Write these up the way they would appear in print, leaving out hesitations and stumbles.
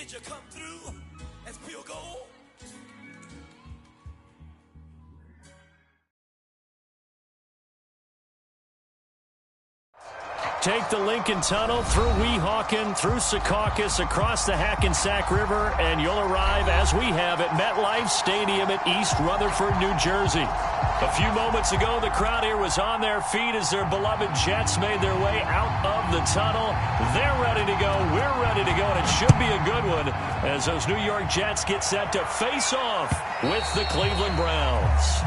Did you come through as pure gold? Take the Lincoln Tunnel through Weehawken, through Secaucus, across the Hackensack River, and you'll arrive, as we have, at MetLife Stadium at East Rutherford, New Jersey. A few moments ago, the crowd here was on their feet as their beloved Jets made their way out of the tunnel. They're ready to go. We're ready to go, and it should be a good one as those New York Jets get set to face off with the Cleveland Browns.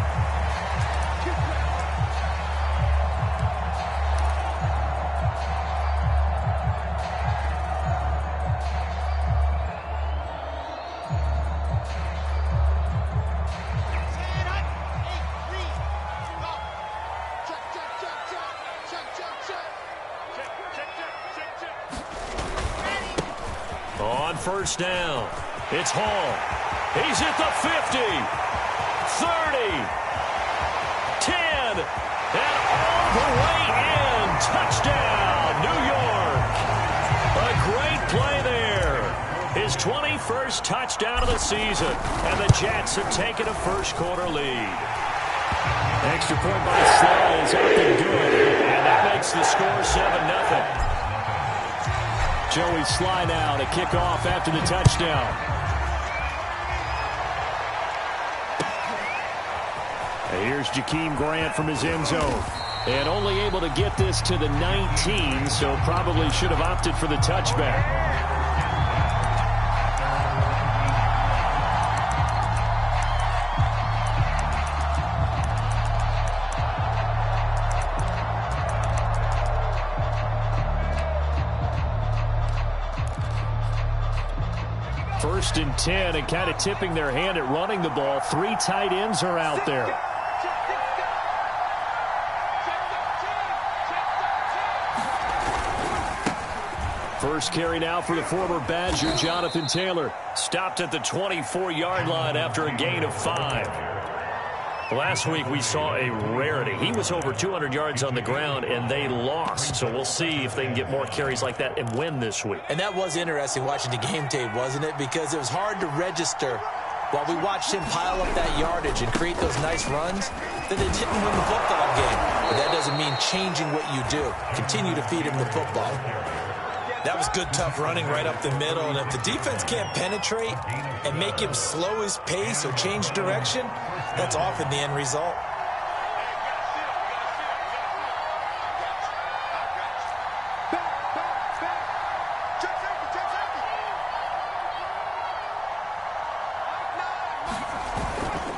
First down. It's Hall. He's at the 50, 30, 10, and all the way in. Touchdown, New York. A great play there. His 21st touchdown of the season, and the Jets have taken a first-quarter lead. Extra point by Slay is up and good, and that makes the score 7-0. Joey Sly now to kick off after the touchdown. And here's Jakeem Grant from his end zone. And only able to get this to the 19, so probably should have opted for the touchback. First and 10, and kind of tipping their hand at running the ball. 3 tight ends are out there. First carry now for the former Badger, Jonathan Taylor. Stopped at the 24-yard line after a gain of 5. Last week we saw a rarity. He was over 200 yards on the ground, and they lost. So we'll see if they can get more carries like that and win this week. And that was interesting watching the game tape, wasn't it? Because it was hard to register while we watched him pile up that yardage and create those nice runs that they didn't win the football game. But that doesn't mean changing what you do. Continue to feed him the football. That was good, tough running right up the middle. And if the defense can't penetrate and make him slow his pace or change direction, that's often the end result.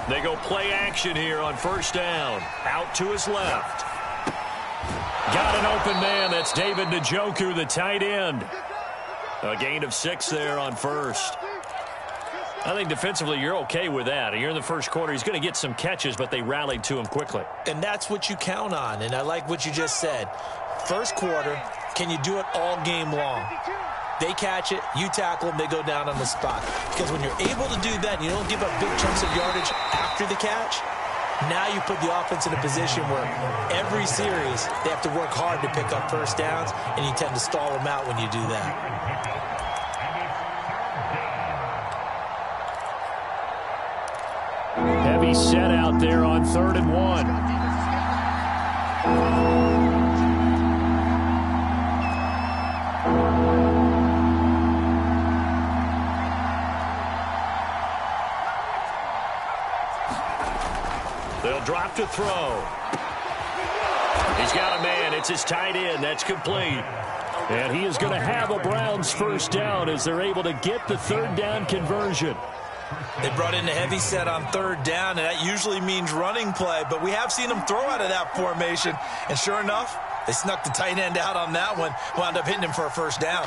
They go play action here on first down. Out to his left. Got an open man. That's David Njoku, the tight end. A gain of 6 there on first. I think defensively you're okay with that. You're in the first quarter. He's going to get some catches, but they rallied to him quickly. And that's what you count on, and I like what you just said. First quarter, can you do it all game long? They catch it, you tackle them, they go down on the spot. Because when you're able to do that and you don't give up big chunks of yardage after the catch, now you put the offense in a position where every series they have to work hard to pick up first downs, and you tend to stall them out when you do that. Heavy set out there on 3rd and 1. They'll drop to throw. He's got a man. It's his tight end. That's complete. And he is going to have a Browns first down as they're able to get the 3rd down conversion. They brought in a heavy set on 3rd down, and that usually means running play, but we have seen them throw out of that formation, and sure enough, they snuck the tight end out on that one, wound up hitting him for a first down.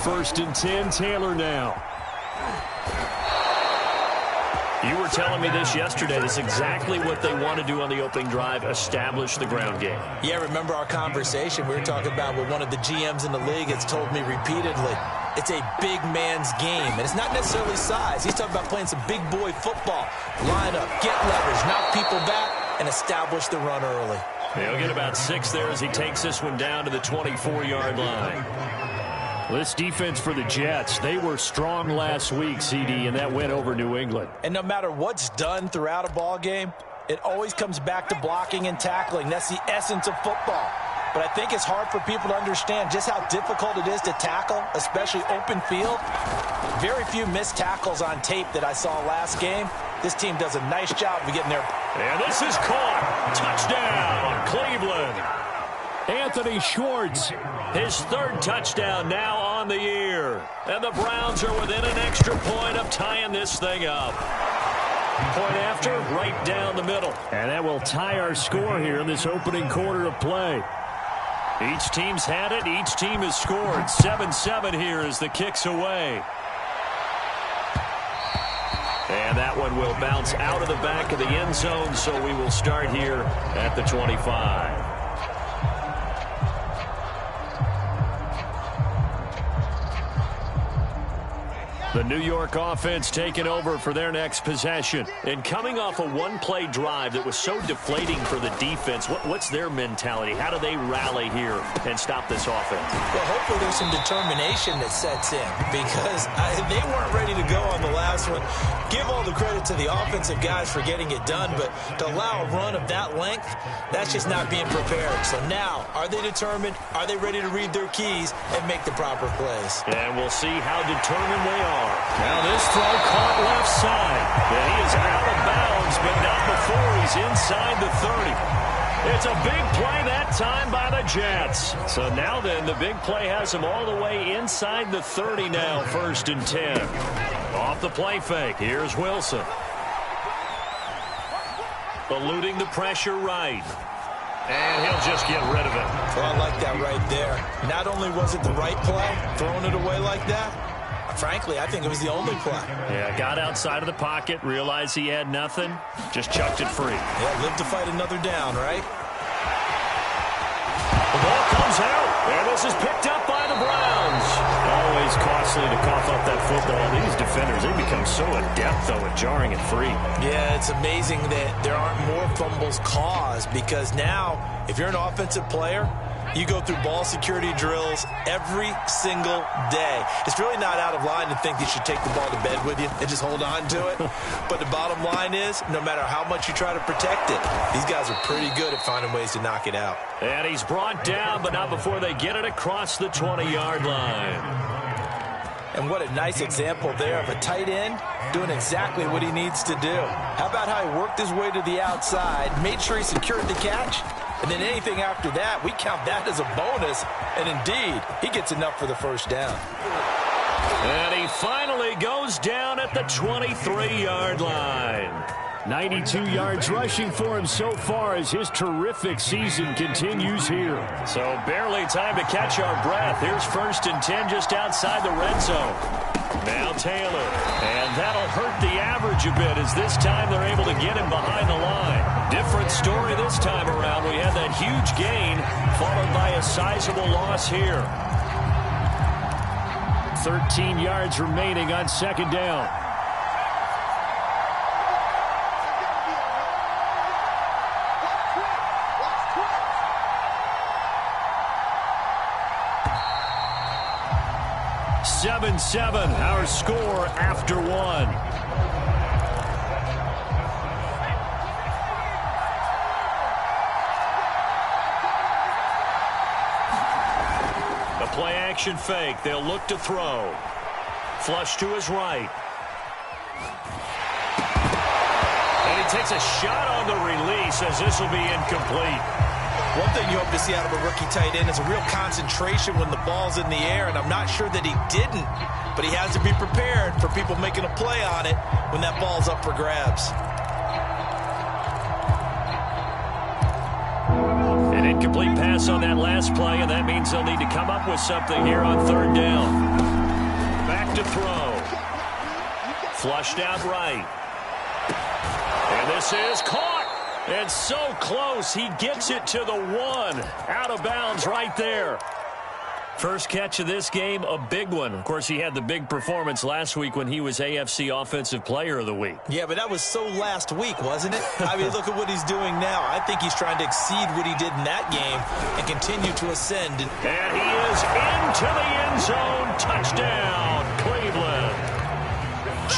1st and 10, Taylor now. You were telling me this yesterday. This is exactly what they want to do on the opening drive, establish the ground game. Yeah, remember our conversation we were talking about with one of the GMs in the league has told me repeatedly, it's a big man's game, and it's not necessarily size. He's talking about playing some big boy football. Line up, get leverage, knock people back, and establish the run early. He'll get about 6 there as he takes this one down to the 24-yard line. This defense for the Jets, they were strong last week, CD, and that win over New England. And no matter what's done throughout a ball game, it always comes back to blocking and tackling. That's the essence of football. But I think it's hard for people to understand just how difficult it is to tackle, especially open field. Very few missed tackles on tape that I saw last game. This team does a nice job of getting there. And this is caught. Touchdown, Cleveland. Anthony Schwartz, his third touchdown now on the year. And the Browns are within an extra point of tying this thing up. Point after, right down the middle. And that will tie our score here in this opening quarter of play. Each team's had it. Each team has scored. 7-7 here as the kick's away. And that one will bounce out of the back of the end zone, so we will start here at the 25. The New York offense taking over for their next possession. And coming off a one-play drive that was so deflating for the defense, what's their mentality? How do they rally here and stop this offense? Well, hopefully there's some determination that sets in because they weren't ready to go on the last one. Give all the credit to the offensive guys for getting it done, but to allow a run of that length, that's just not being prepared. So now, are they determined? Are they ready to read their keys and make the proper plays? And we'll see how determined they are. Now this throw caught left side. And he is out of bounds, but not before he's inside the 30. It's a big play that time by the Jets. So now then, the big play has him all the way inside the 30 now, 1st and 10. Off the play fake, here's Wilson. Eluding the pressure right. And he'll just get rid of it. Well, I like that right there. Not only was it the right play, throwing it away like that, frankly, I think it was the only play. Yeah, got outside of the pocket, realized he had nothing, just chucked it free. Yeah, live to fight another down, right? The ball comes out, and this is picked up by the Browns. Always costly to cough up that football. These defenders, they become so adept, though, at jarring it free. Yeah, it's amazing that there aren't more fumbles caused because now, if you're an offensive player, you go through ball security drills every single day. It's really not out of line to think you should take the ball to bed with you and just hold on to it. But the bottom line is, no matter how much you try to protect it, these guys are pretty good at finding ways to knock it out. And he's brought down, but not before they get it across the 20-yard line. And what a nice example there of a tight end doing exactly what he needs to do. How about how he worked his way to the outside, made sure he secured the catch, and then anything after that, we count that as a bonus. And indeed, he gets enough for the first down. And he finally goes down at the 23-yard line. 92 yards rushing for him so far as his terrific season continues here. So barely time to catch our breath. Here's 1st and 10 just outside the red zone. Now Taylor. And that'll hurt the average a bit as this time they're able to get him behind the line. Different story this time around. We had that huge gain followed by a sizable loss here. 13 yards remaining on 2nd down. Seven, our score after 1. The play action fake. They'll look to throw. Flush to his right. And he takes a shot on the release as this will be incomplete. One thing you hope to see out of a rookie tight end is a real concentration when the ball's in the air, and I'm not sure that he didn't, but he has to be prepared for people making a play on it when that ball's up for grabs. An incomplete pass on that last play, and that means they'll need to come up with something here on 3rd down. Back to throw. Flushed out right. And this is caught. And so close, he gets it to the 1. Out of bounds right there. First catch of this game, a big one. Of course, he had the big performance last week when he was AFC Offensive Player of the Week. Yeah, but that was so last week, wasn't it? I mean, look at what he's doing now. I think he's trying to exceed what he did in that game and continue to ascend. And he is into the end zone. Touchdown, Cleveland.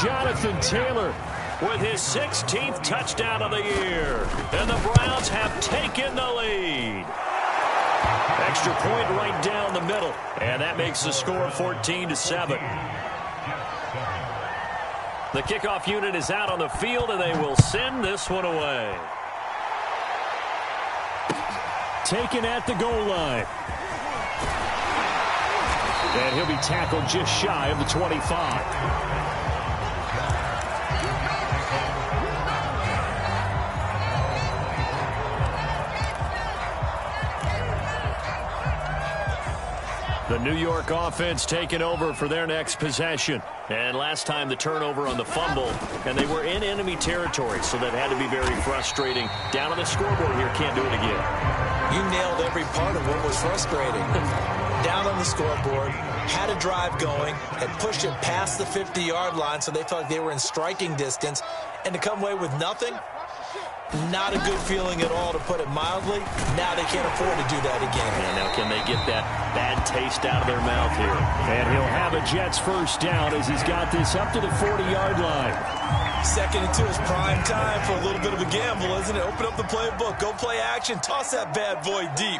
Jonathan Taylor with his 16th touchdown of the year. And the Browns have taken the lead. Extra point right down the middle. And that makes the score 14-7. The kickoff unit is out on the field, and they will send this one away. Taken at the goal line. And he'll be tackled just shy of the 25. The New York offense taking over for their next possession. And last time the turnover on the fumble, and they were in enemy territory, so that had to be very frustrating. Down on the scoreboard here, can't do it again. You nailed every part of what was frustrating. Down on the scoreboard, had a drive going, had pushed it past the 50-yard line, so they felt like they were in striking distance, and to come away with nothing, not a good feeling at all, to put it mildly. Now they can't afford to do that again. And now can they get that bad taste out of their mouth here? And he'll have a Jets first down as he's got this up to the 40-yard line. 2nd and 2 is prime time for a little bit of a gamble, isn't it? Open up the playbook, go play action, toss that bad boy deep.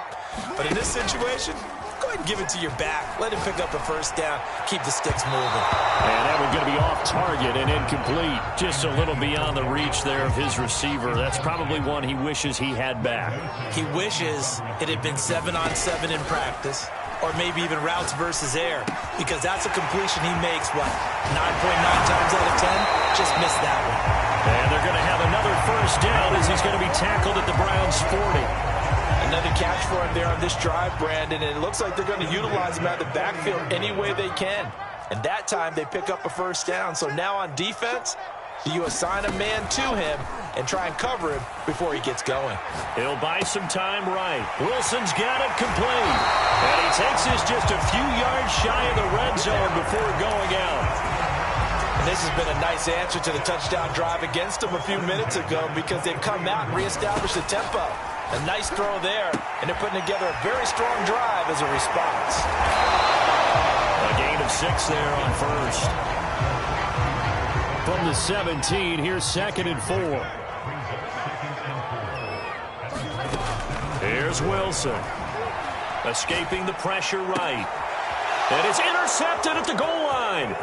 But in this situation, go ahead and give it to your back. Let him pick up a first down. Keep the sticks moving. And that one's going to be off target and incomplete. Just a little beyond the reach there of his receiver. That's probably one he wishes he had back. He wishes it had been 7-on-7 in practice, or maybe even routes versus air, because that's a completion he makes, what, 9.9 times out of 10? Just missed that one. And they're going to have another first down as he's going to be tackled at the Browns' 40. Another catch for him there on this drive, Brandon, and it looks like they're going to utilize him out of the backfield any way they can. And that time they pick up a first down. So now on defense, do you assign a man to him and try and cover him before he gets going? He'll buy some time right. Wilson's got it complete. And he takes this just a few yards shy of the red zone before going out. And this has been a nice answer to the touchdown drive against them a few minutes ago, because they've come out and reestablished the tempo. A nice throw there, and they're putting together a very strong drive as a response. A gain of 6 there on first. From the 17, here's 2nd and 4. Here's Wilson. Escaping the pressure right. And it's intercepted at the goal line.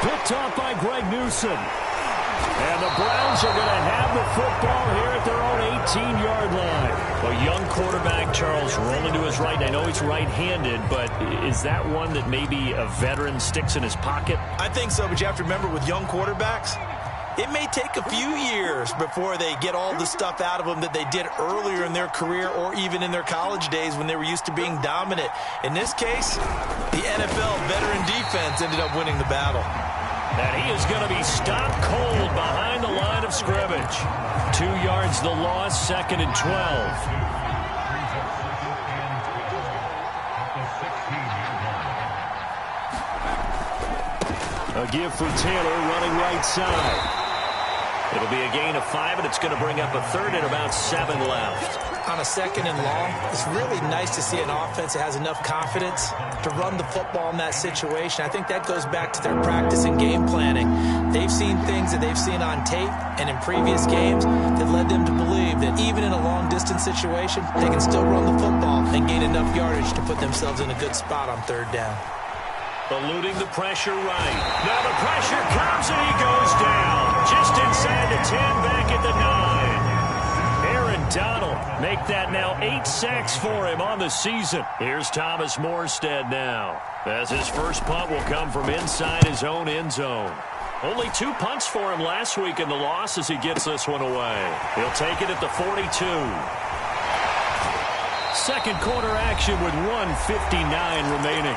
Picked off by Greg Newsome. And the Browns are going to have the football here at their own 18-yard line. A young quarterback, Charles, rolling to his right. I know he's right-handed, but is that one that maybe a veteran sticks in his pocket? I think so, but you have to remember, with young quarterbacks, it may take a few years before they get all the stuff out of them that they did earlier in their career, or even in their college days when they were used to being dominant. In this case, the NFL veteran defense ended up winning the battle. And he is going to be stopped cold behind the line of scrimmage. 2 yards the loss, 2nd and 12. A give for Taylor running right side. It'll be a gain of 5, and it's going to bring up a 3rd and about 7 left. On a 2nd and long, it's really nice to see an offense that has enough confidence to run the football in that situation. I think that goes back to their practice and game planning. They've seen things that they've seen on tape and in previous games that led them to believe that even in a long-distance situation, they can still run the football and gain enough yardage to put themselves in a good spot on 3rd down. Eluding the pressure right. Now the pressure comes and he goes down. Just inside the 10, back at the 9. Aaron Donald make that now 8 sacks for him on the season. Here's Thomas Morstead now, as his first punt will come from inside his own end zone. Only 2 punts for him last week in the loss as he gets this one away. He'll take it at the 42. Second quarter action with 1:59 remaining.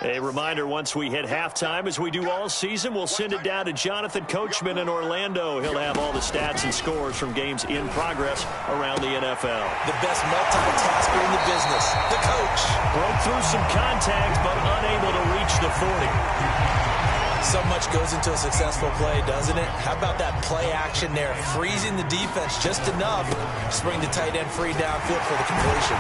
A A reminder, once we hit halftime, as we do all season, we'll send it down to Jonathan Coachman in Orlando. He'll have all the stats and scores from games in progress around the NFL. The best multitasker in the business, the coach. Broke through some contact, but unable to reach the 40. So much goes into a successful play, doesn't it? How about that play action there? Freezing the defense just enough to bring the tight end free downfield for the completion.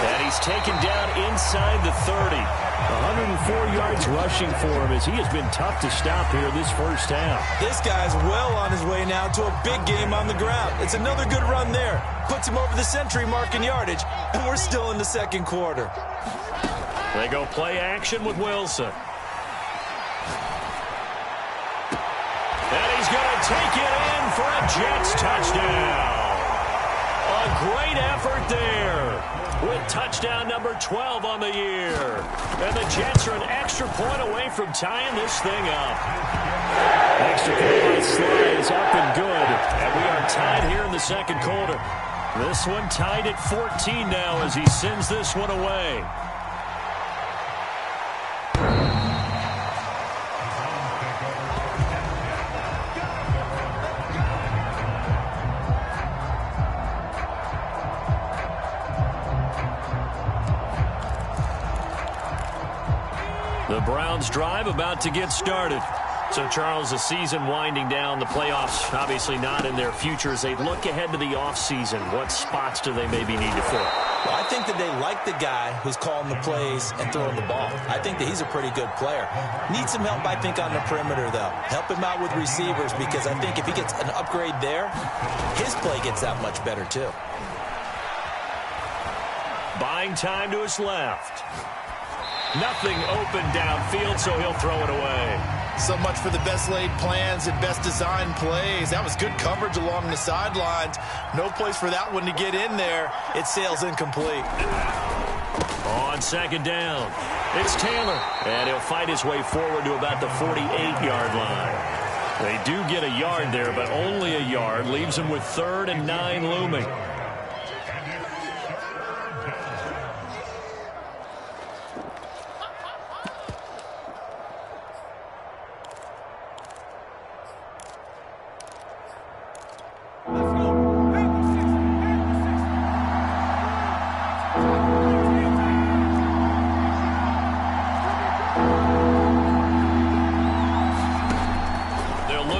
And he's taken down inside the 30. 104 yards rushing for him as he has been tough to stop here this first half. This guy's well on his way now to a big game on the ground. It's another good run there. Puts him over the century mark in yardage, and we're still in the second quarter. They go play action with Wilson. And he's going to take it in for a Jets touchdown. A great effort there with touchdown number 12 on the year. And the Jets are an extra point away from tying this thing up. Extra point by Sly is up and good. And we are tied here in the second quarter. This one tied at 14 now as he sends this one away. The Browns drive about to get started. So, Charles, the season winding down, the playoffs obviously not in their future. As they look ahead to the offseason, what spots do they maybe need to fill? Well, I think that they like the guy who's calling the plays and throwing the ball. I think that he's a pretty good player. Needs some help, I think, on the perimeter, though. Help him out with receivers, because I think if he gets an upgrade there, his play gets that much better, too. Buying time to his left. Nothing open downfield, so he'll throw it away. So much for the best laid plans and best designed plays. That was good coverage along the sidelines. No place for that one to get in there. It sails incomplete. On second down, it's Taylor. And he'll fight his way forward to about the 48-yard line. They do get a yard there, but only a yard. Leaves him with 3rd and 9 looming.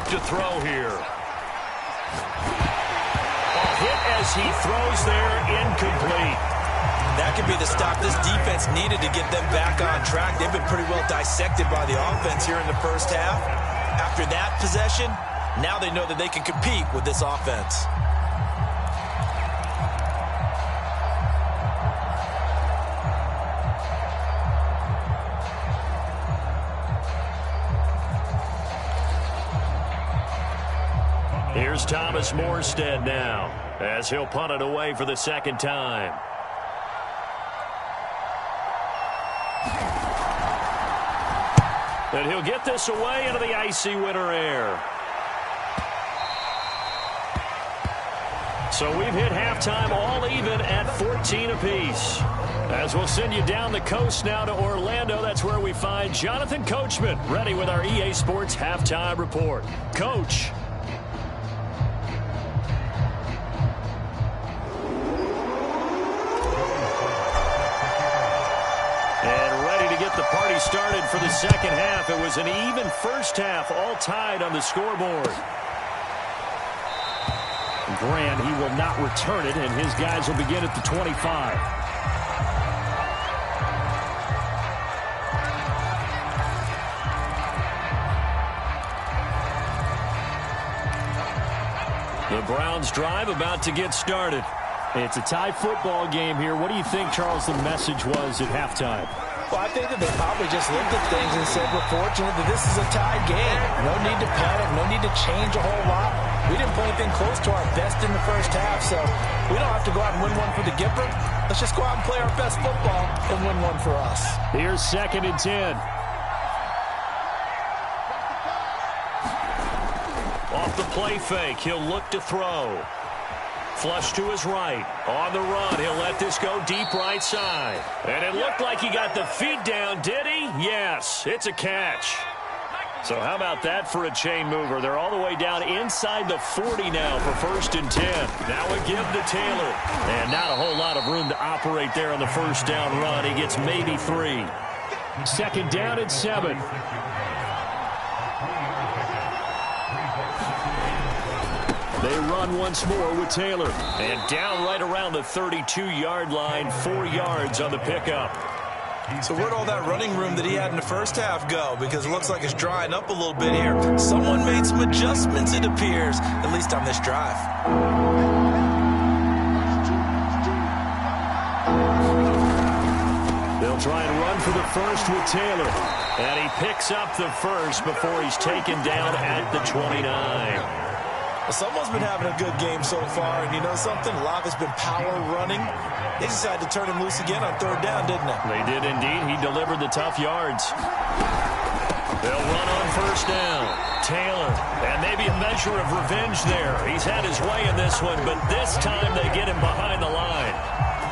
To throw here. A hit as he throws there, incomplete. That could be the stop this defense needed to get them back on track. They've been pretty well dissected by the offense here in the first half. After that possession, now they know that they can compete with this offense. Here's Thomas Morstead now, as he'll punt it away for the second time. And he'll get this away into the icy winter air. So we've hit halftime all even at 14 apiece. As we'll send you down the coast now to Orlando, that's where we find Jonathan Coachman, ready with our EA Sports Halftime Report. Coach. The party started for the second half. It was an even first half, all tied on the scoreboard. Grant, he will not return it, and his guys will begin at the 25. The Browns drive about to get started. It's a tie football game here. What do you think, Charles, the message was at halftime? Well, I think that they probably just looked at things and said, we're fortunate that this is a tied game. No need to panic, no need to change a whole lot. We didn't play anything close to our best in the first half, so we don't have to go out and win one for the Gipper. Let's just go out and play our best football and win one for us. Here's 2nd and 10. Off the play fake, he'll look to throw. Flush to his right. On the run, he'll let this go deep right side. And it looked like he got the feet down, did he? Yes, it's a catch. So how about that for a chain mover? They're all the way down inside the 40 now for 1st and 10. Now a give to Taylor. And not a whole lot of room to operate there on the first down run. He gets maybe 3. 2nd down and 7. They run once more with Taylor. And down right around the 32-yard line, 4 yards on the pickup. So where'd all that running room that he had in the first half go? Because it looks like it's drying up a little bit here. Someone made some adjustments, it appears, at least on this drive. They'll try and run for the first with Taylor. And he picks up the first before he's taken down at the 29. Well, someone's been having a good game so far, and you know something? A lot has been power running. They decided to turn him loose again on 3rd down, didn't they? They did indeed. He delivered the tough yards. They'll run on 1st down. Taylor, and maybe a measure of revenge there. He's had his way in this one, but this time they get him behind the line.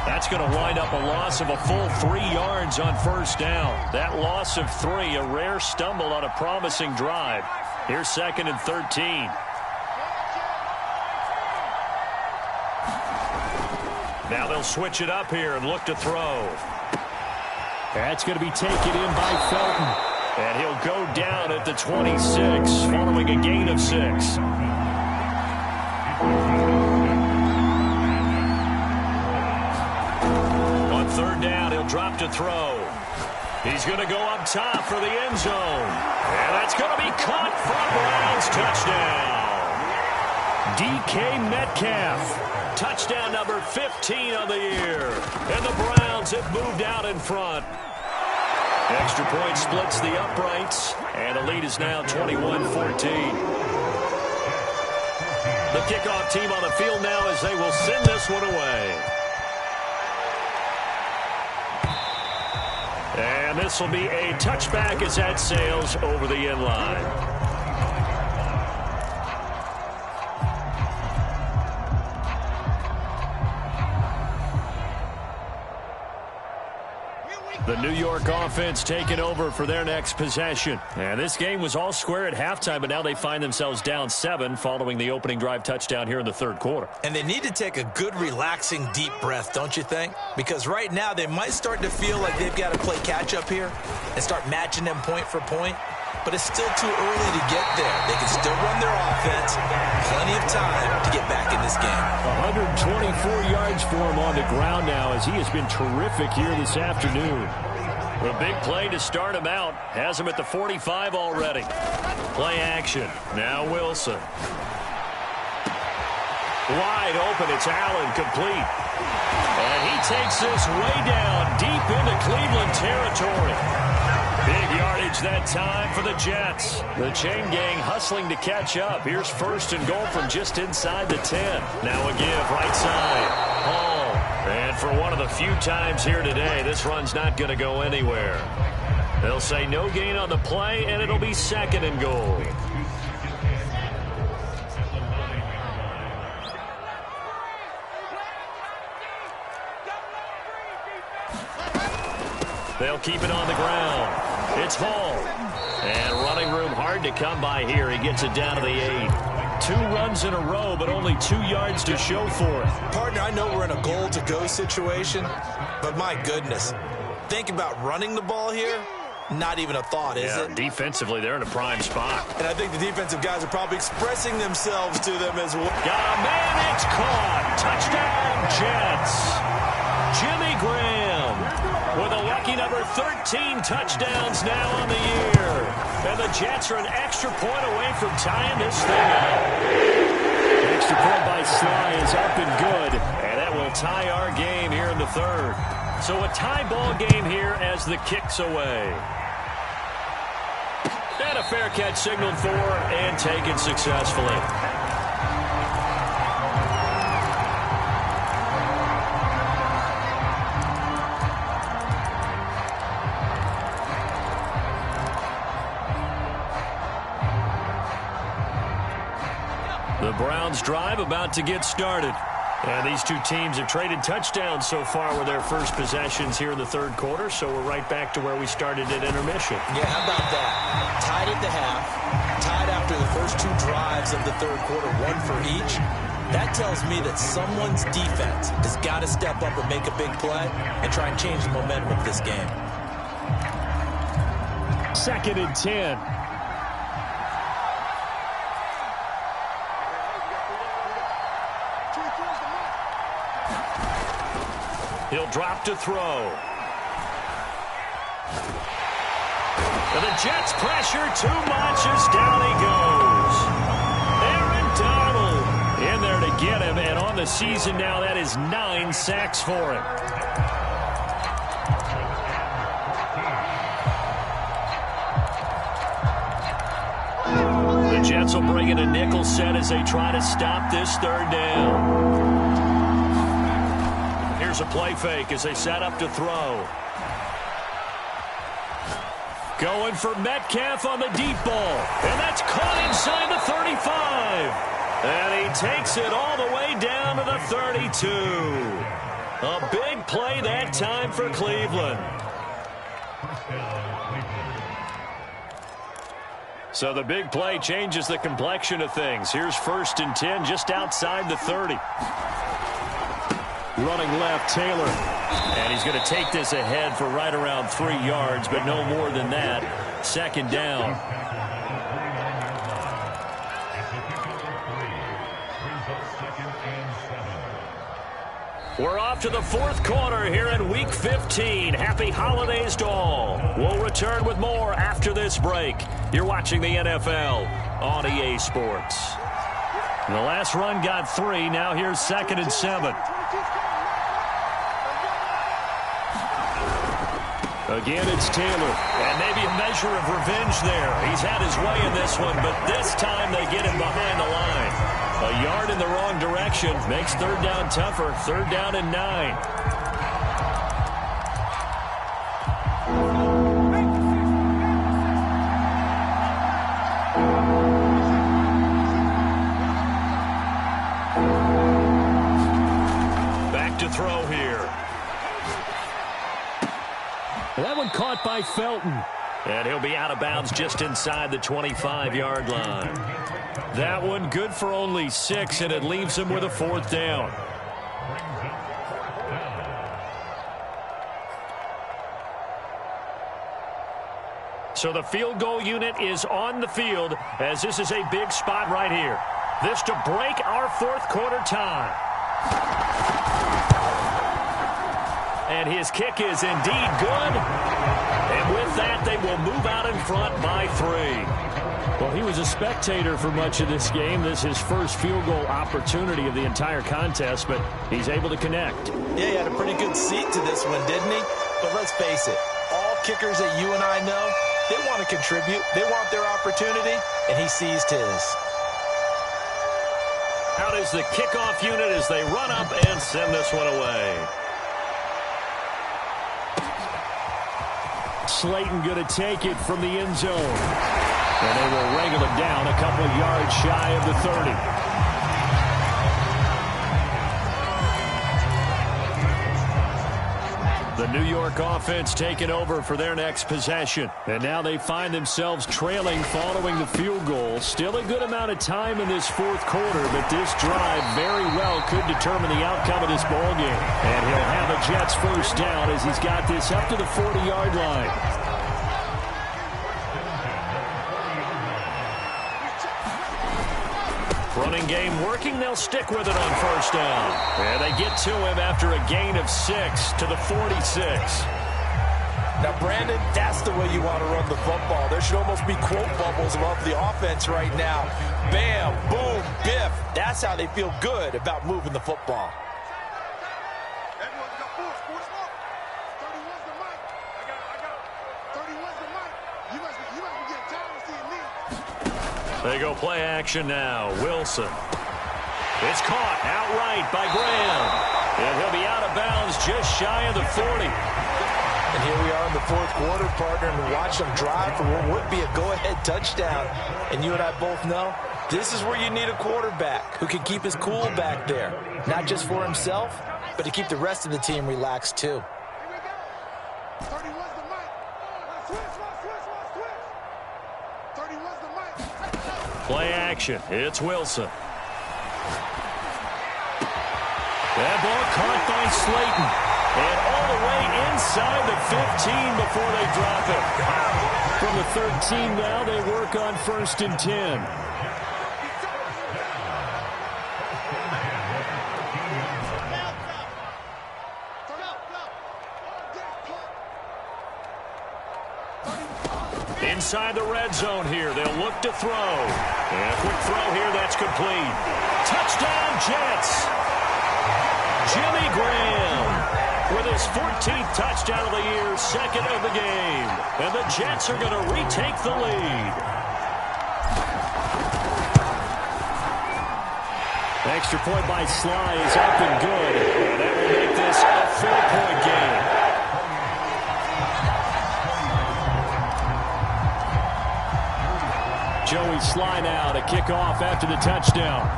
That's going to wind up a loss of a full 3 yards on 1st down. That loss of 3, a rare stumble on a promising drive. Here's 2nd and 13. Now they'll switch it up here and look to throw. That's going to be taken in by Felton. And he'll go down at the 26 following a gain of 6. On 3rd down, he'll drop to throw. He's going to go up top for the end zone. And that's going to be caught for Browns touchdown. DK Metcalf. Touchdown number 15 on the year. And the Browns have moved out in front. Extra point splits the uprights. And the lead is now 21-14. The kickoff team on the field now as they will send this one away. And this will be a touchback as that sails over the end line. The New York offense taking over for their next possession. And this game was all square at halftime, but now they find themselves down 7 following the opening drive touchdown here in the 3rd quarter. And they need to take a good, relaxing, deep breath, don't you think? Because right now they might start to feel like they've got to play catch-up here and start matching them point for point. But it's still too early to get there. They can still run their offense. Plenty of time to get back in this game. 124 yards for him on the ground now as he has been terrific here this afternoon. The big play to start him out has him at the 45 already. Play action. Now Wilson. Wide open. It's Allen complete. And he takes this way down deep into Cleveland territory. Big yardage that time for the Jets. The chain gang hustling to catch up. Here's 1st and goal from just inside the 10. Now a give right side. Hall. And for one of the few times here today, this run's not going to go anywhere. They'll say no gain on the play, and it'll be 2nd and goal. They'll keep it on the ground. It's Hall. And running room hard to come by here. He gets it down to the 8. 2 runs in a row, but only 2 yards to show for it. Partner, I know we're in a goal-to-go situation, but my goodness. Think about running the ball here. Not even a thought, is it? Defensively, they're in a prime spot. And I think the defensive guys are probably expressing themselves to them as well. Got a man, it's caught. Touchdown, Jets. Jimmy Graham with a lucky number 13 touchdowns now on the year. And the Jets are an extra point away from tying this thing up. The extra point by Sly is up and good. And that will tie our game here in the 3rd. So a tie ball game here as the kick's away. And a fair catch signaled for and taken successfully. The Browns drive about to get started. And these two teams have traded touchdowns so far with their first possessions here in the third quarter, so we're right back to where we started at intermission. Yeah, how about that? Tied at the half, tied after the first two drives of the third quarter, one for each. That tells me that someone's defense has got to step up and make a big play and try and change the momentum of this game. 2nd and 10. He'll drop to throw. And the Jets pressure too much as down he goes. Aaron Donald in there to get him, and on the season now that is 9 sacks for him. The Jets will bring in a nickel set as they try to stop this third down. Here's a play fake as they set up to throw. Going for Metcalf on the deep ball. And that's caught inside the 35. And he takes it all the way down to the 32. A big play that time for Cleveland. So the big play changes the complexion of things. Here's 1st and 10 just outside the 30. Running left, Taylor. And he's going to take this ahead for right around 3 yards, but no more than that. 2nd down. We're off to the 4th quarter here in Week 15. Happy holidays to all. We'll return with more after this break. You're watching the NFL on EA Sports. And the last run got 3. Now here's 2nd and 7. Again, it's Taylor. And maybe a measure of revenge there. He's had his way in this one, but this time they get him behind the line. A yard in the wrong direction makes 3rd down tougher. 3rd down and 9. Back to throw here. That one caught by Felton. And he'll be out of bounds just inside the 25-yard line. That one good for only 6, and it leaves him with a 4th down. So the field goal unit is on the field as this is a big spot right here. This to break our 4th quarter tie. And his kick is indeed good. And with that, they will move out in front by 3. Well, he was a spectator for much of this game. This is his first field goal opportunity of the entire contest, but he's able to connect. Yeah, he had a pretty good seat to this one, didn't he? But let's face it, all kickers that you and I know, they want to contribute. They want their opportunity, and he seized his. Out is the kickoff unit as they run up and send this one away. Slayton going to take it from the end zone. And they will wrangle him down a couple of yards shy of the 30. The New York offense taking over for their next possession. And now they find themselves trailing following the field goal. Still a good amount of time in this 4th quarter, but this drive very well could determine the outcome of this ball game. And he'll have a Jets 1st down as he's got this up to the 40-yard line. Running game working. They'll stick with it on 1st down. And they get to him after a gain of 6 to the 46. Now, Brandon, that's the way you want to run the football. There should almost be quote bubbles above the offense right now. Bam, boom, biff. That's how they feel good about moving the football. They go play action now. Wilson. It's caught outright by Graham. And he'll be out of bounds just shy of the 40. And here we are in the 4th quarter, partner, and watch them drive for what would be a go-ahead touchdown. And you and I both know This is where you need a quarterback who can keep his cool back there, not just for himself, but to keep the rest of the team relaxed too. Play action. It's Wilson. That ball caught by Slayton. And all the way inside the 15 before they drop it. From the 13 now, they work on 1st and 10. Inside the red zone here. They'll look to throw. And a quick throw here. That's complete. Touchdown, Jets. Jimmy Graham with his 14th touchdown of the year, 2nd of the game. And the Jets are going to retake the lead. Extra point by Sly is up and good. And that will make this a 4-point game. Joey Sly now to kick off after the touchdown.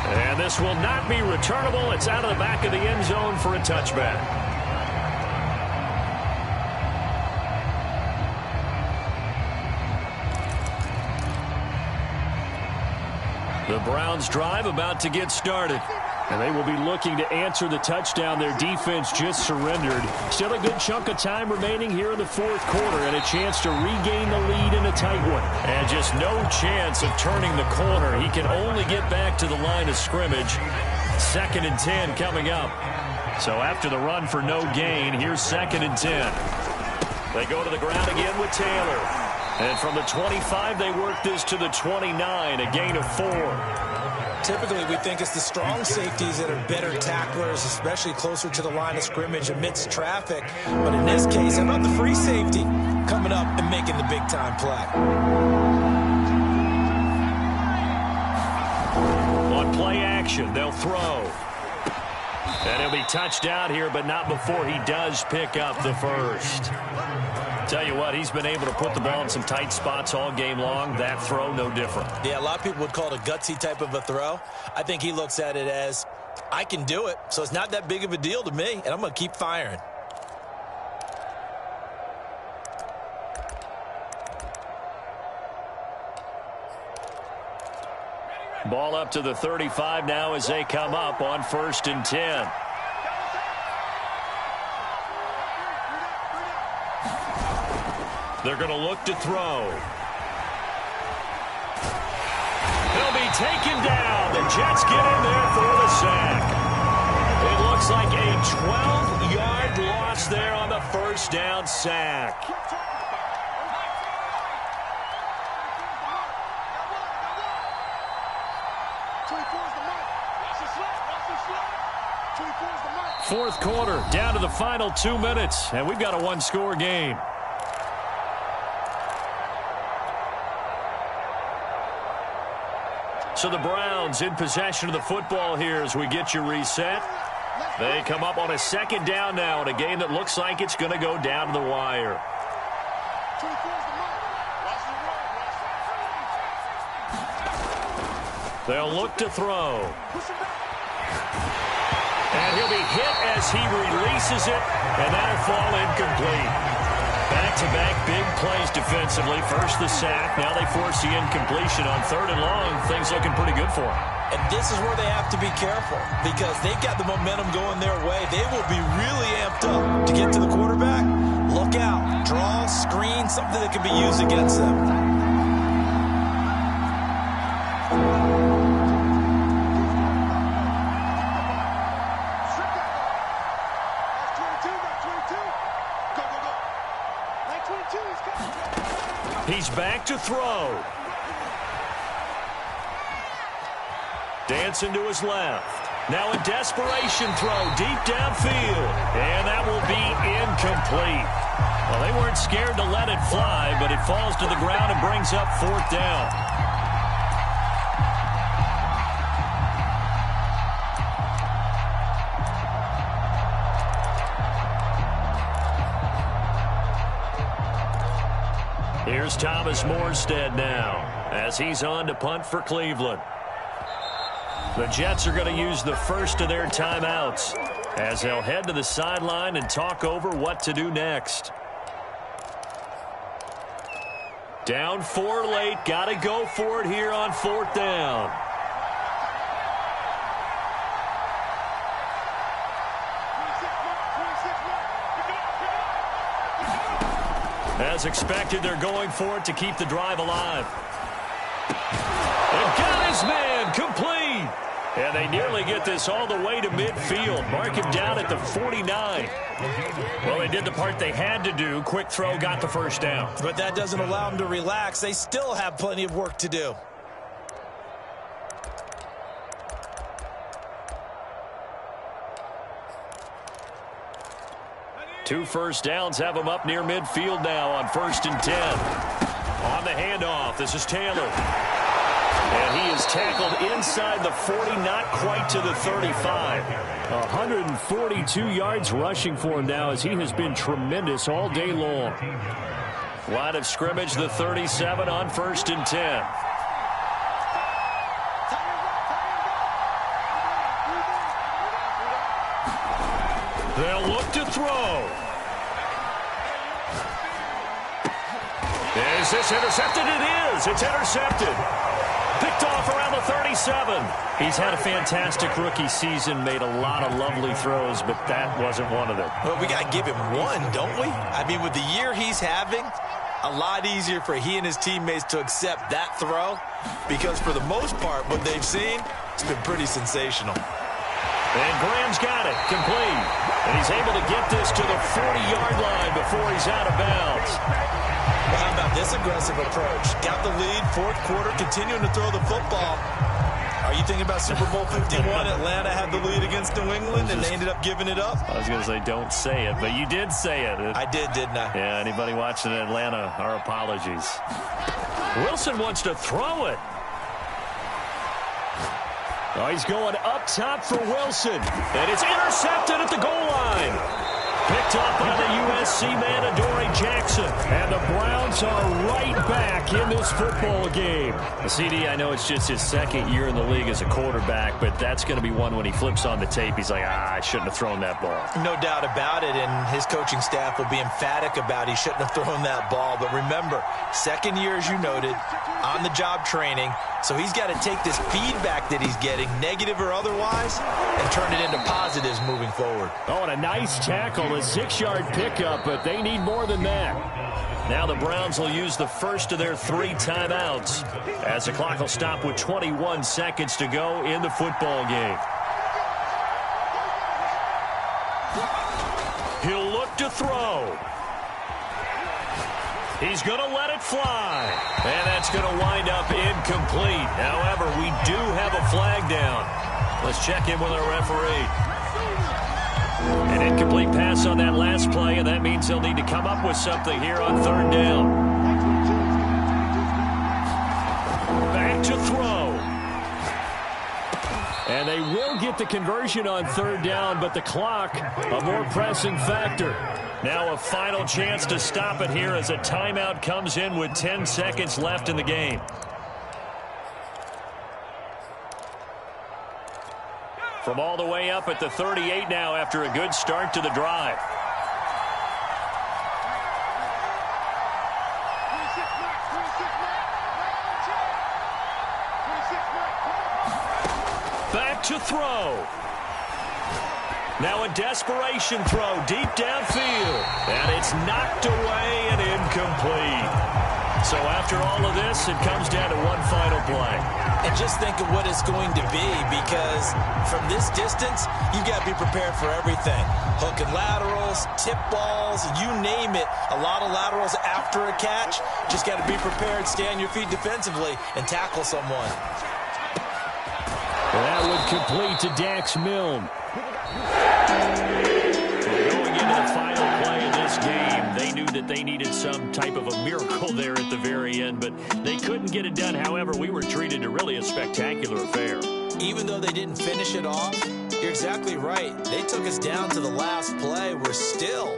And this will not be returnable. It's out of the back of the end zone for a touchback. The Browns' drive about to get started. And they will be looking to answer the touchdown their defense just surrendered. Still a good chunk of time remaining here in the 4th quarter and a chance to regain the lead in a tight one. And just no chance of turning the corner. He can only get back to the line of scrimmage. 2nd and 10 coming up. So after the run for no gain, here's 2nd and 10. They go to the ground again with Taylor. And from the 25, they work this to the 29, a gain of 4. Typically, we think it's the strong safeties that are better tacklers, especially closer to the line of scrimmage amidst traffic. But in this case, how about the free safety coming up and making the big-time play? On play action, they'll throw. And he'll be touched out here, but not before he does pick up the first. Tell you what, he's been able to put the ball in some tight spots all game long. That throw, no different. Yeah, a lot of people would call it a gutsy type of a throw. I think he looks at it as, I can do it, so it's not that big of a deal to me, and I'm going to keep firing. Ball up to the 35 now as they come up on 1st and 10. They're going to look to throw. He'll be taken down. The Jets get in there for the sack. It looks like a 12-yard loss there on the 1st down sack. Fourth quarter, down to the final 2 minutes, and we've got a one-score game. So the Browns in possession of the football here as we get you reset. They come up on a 2nd down now in a game that looks like it's going to go down to the wire. They'll look to throw. And he'll be hit as he releases it, and that'll fall incomplete. Back-to-back big plays defensively. First the sack. Now they force the incompletion on 3rd and long. Things looking pretty good for them. And this is where they have to be careful because they've got the momentum going their way. They will be really amped up to get to the quarterback. Look out. Draw, screen, something that can be used against them. He's back to throw. Dancing to his left. Now a desperation throw deep downfield. And that will be incomplete. Well, they weren't scared to let it fly, but it falls to the ground and brings up 4th down. Here's Thomas Morstead now as he's on to punt for Cleveland. The Jets are going to use the first of their timeouts as they'll head to the sideline and talk over what to do next. Down 4 late. Got to go for it here on 4th down. As expected, they're going for it to keep the drive alive. And got his man complete. And they nearly get this all the way to midfield. Mark him down at the 49. Well, they did the part they had to do. Quick throw, got the first down. But that doesn't allow them to relax. They still have plenty of work to do. Two first downs have them up near midfield now on 1st and 10. On the handoff, this is Taylor. And he is tackled inside the 40, not quite to the 35. 142 yards rushing for him now as he has been tremendous all day long. Line of scrimmage, the 37 on 1st and 10. They'll look to throw. Is this intercepted? It is. It's intercepted. Picked off around the 37. He's had a fantastic rookie season, made a lot of lovely throws, but that wasn't one of them. Well, we got to give him one, don't we? I mean, with the year he's having, a lot easier for he and his teammates to accept that throw because for the most part, what they've seen, it's been pretty sensational. And Graham's got it, complete. And he's able to get this to the 40-yard line before he's out of bounds. Well, how about this aggressive approach? Got the lead, 4th quarter, continuing to throw the football. Are you thinking about Super Bowl 51? Atlanta had the lead against New England, and they ended up giving it up? I was going to say don't say it, but you did say it. I did, didn't I? Yeah, anybody watching Atlanta, our apologies. Wilson wants to throw it. Oh, he's going up top for Wilson. And it's intercepted at the goal line. Picked up by the USC man, Adoree Jackson. And the Browns are right back in this football game. CD, I know it's just his 2nd year in the league as a quarterback, but that's going to be one when he flips on the tape. He's like, I shouldn't have thrown that ball. No doubt about it, and his coaching staff will be emphatic about he shouldn't have thrown that ball. But remember, 2nd year, as you noted, on-the-job training. So he's got to take this feedback that he's getting, negative or otherwise, and turn it into positives moving forward. Oh, and a nice tackle, a 6-yard pickup, but they need more than that. Now the Browns will use the first of their 3 timeouts as the clock will stop with 21 seconds to go in the football game. He'll look to throw. He's going to let it fly. And that's going to wind up incomplete. However, we do have a flag down. Let's check in with our referee. An incomplete pass on that last play, and that means they'll need to come up with something here on 3rd down. Back to throw. And they will get the conversion on 3rd down, but the clock, a more pressing factor. Now a final chance to stop it here as a timeout comes in with 10 seconds left in the game. From all the way up at the 38 now after a good start to the drive. Back to throw. Now a desperation throw deep downfield. And it's knocked away and incomplete. So after all of this, it comes down to one final play. And just think of what it's going to be, because from this distance, you've got to be prepared for everything. Hook and laterals, tip balls, you name it. A lot of laterals after a catch. Just got to be prepared, stay on your feet defensively, and tackle someone. That would complete to Dax Milne. Going into the final play of this game, they knew that they needed some type of a miracle there at the very end, but they couldn't get it done. However, we were treated to really a spectacular affair. Even though they didn't finish it off, you're exactly right. They took us down to the last play. We're still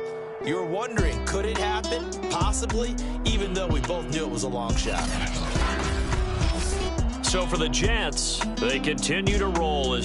You're wondering, could it happen? Possibly, even though we both knew it was a long shot. So for the Jets, they continue to roll as